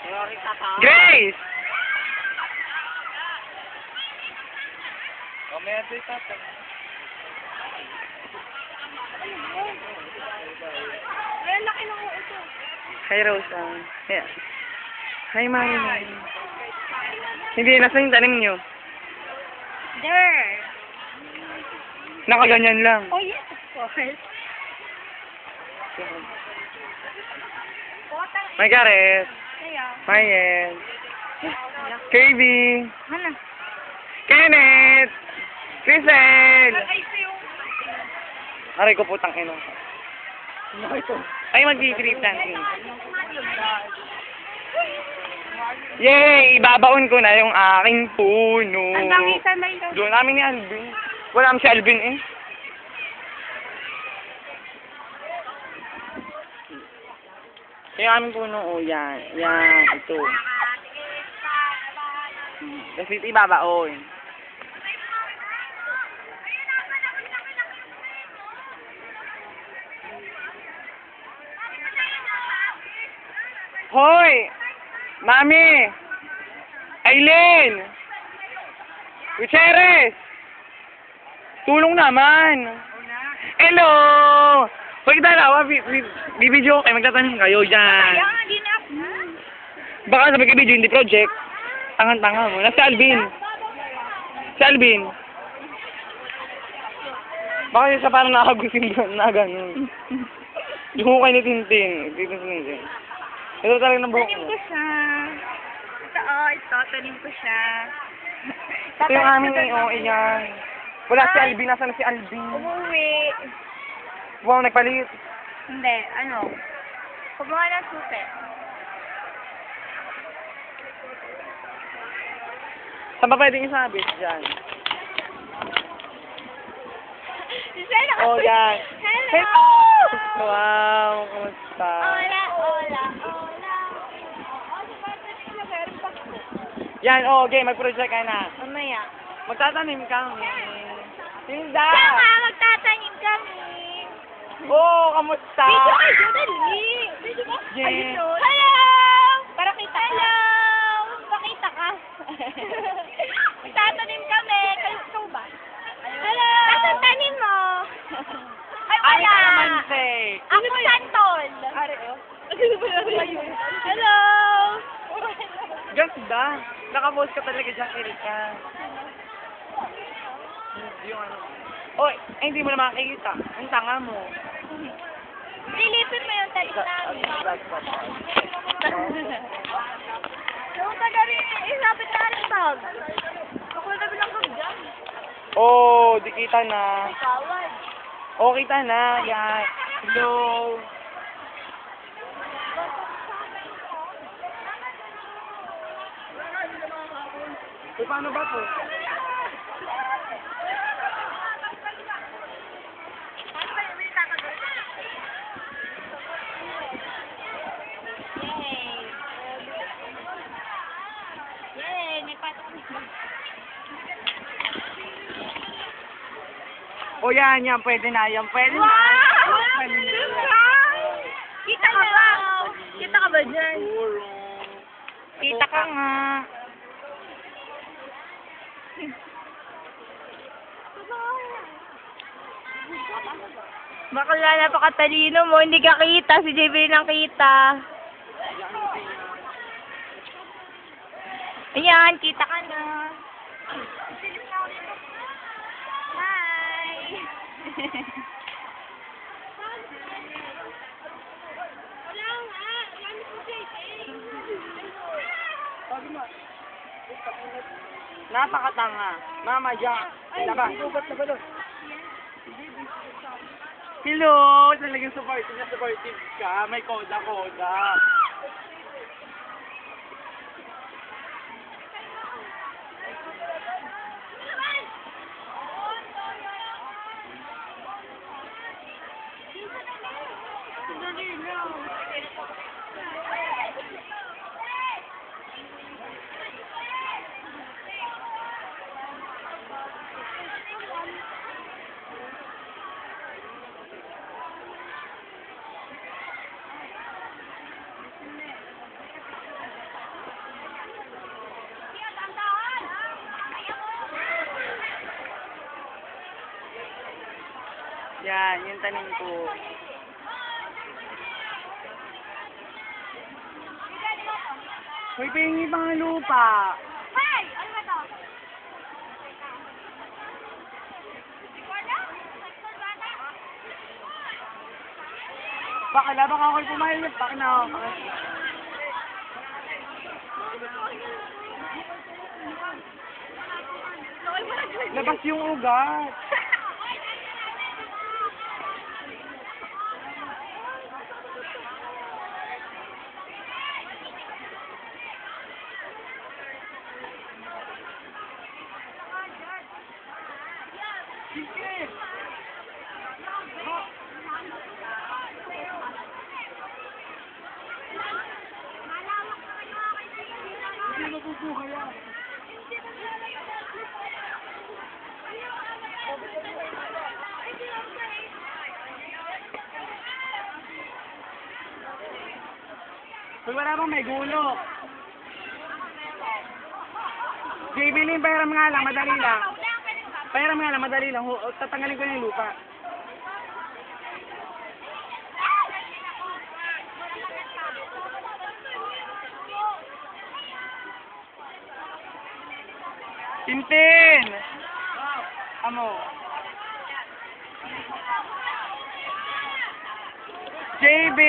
Grace! Ay, laki ng ito. Hi, Rosa. Yeah. Hi, Mami. Hindi, nasa yung tanim nyo? There. Nakaganyan lang. Oh, yes, of course. May Gareth. Kaya. Mayen. KB. Ano? Kenneth. Crisel. Ay, yung... Aray ko putang ino. Ay, mag-grip dancing. Yay! Ibabaon ko na yung aking puno. Ang dangisa na yun. Doon namin ni Alvin. Wala naman si Alvin eh. Yung aming puno, oh, yan. Yan, ito. Kasi ito ibabaon. Hoy! Mami! Aileen! Gutierrez! Tulong naman! Hello! Huwag dalawa, bibidyo kayo, magtatanong kayo dyan. Kaya nga, di na. Baka sabi kay video, hindi project. Tangan-tanga mo. Nasa Alvin. Si Alvin. Baka yung sa parang nakagusin na gano'n. Yung hukay ni Tintin. Tintin. Ito talaga ng buhok Tanim mo. ko siya. Ito, tanim ko siya. Ito yung aming oo, iyan. Wala si Alvin. Nasaan na si Alvin? Umuwi. Wow, nagpalit. Hindi, ano? Kumuha ng susi. Saan ba pwedeng isabit? Diyan. Oh, yan. Hello! Wow, kumusta? Hola. Yan, oh, okay, mag-project ka na. Mamaya. Magtatanim kami. Tinda! Tama, magtatanim kami. Oh, kamusta? Video kayo, dali. Video ka? Yes. Ayun, no? Hello! Para kita ka. Hello! Pakita ka. Magtatanim kami. Kayo ikaw ba? Hello! Nasaan tanim mo? Ay, Ay, wala. kalamansi. Ako santol. Hello! Ganda. Nakapost ka talaga dyan, Erika. Yung ano. Oy, ay, hindi mo na makikita. Ang tanga mo. Lilipin mo yung talim namin. Yung taga rin, isapit na rin tag. Ako na bilang kang dyan. Oh, di kita na. Kawad. Oh, kita na. Yan. Hello. So, paano ba po? Yay, may patok na. Oh, yan. Pwede na. Yan, pwede na. Wow! Pwede na. Kita ka ba? Kita ka ba dyan? Kita ka nga. Bakla napakatalino mo, hindi ka kita, si JB nang kita. Ayan, kita ka na. Hi! Wala nga, wala po JB. Napakatanga. Mama, Jack. Laba. Hello! Talagang supportive ka. May koda-koda. Yan, yung tanim ko. Uy, pingi pang lupa. Hey! Ano ba to? Bakala, baka ako'y pumayag. Baka na ako. Labas yung ugat. Hindi mabubuhay yan. Kung wala bang may gulo. Bibilin, pahiram nga lang, madali lang. Pahiram nga lang, madali lang. Tatanggalin ko na yung lupa. Tintin! Amo. JB!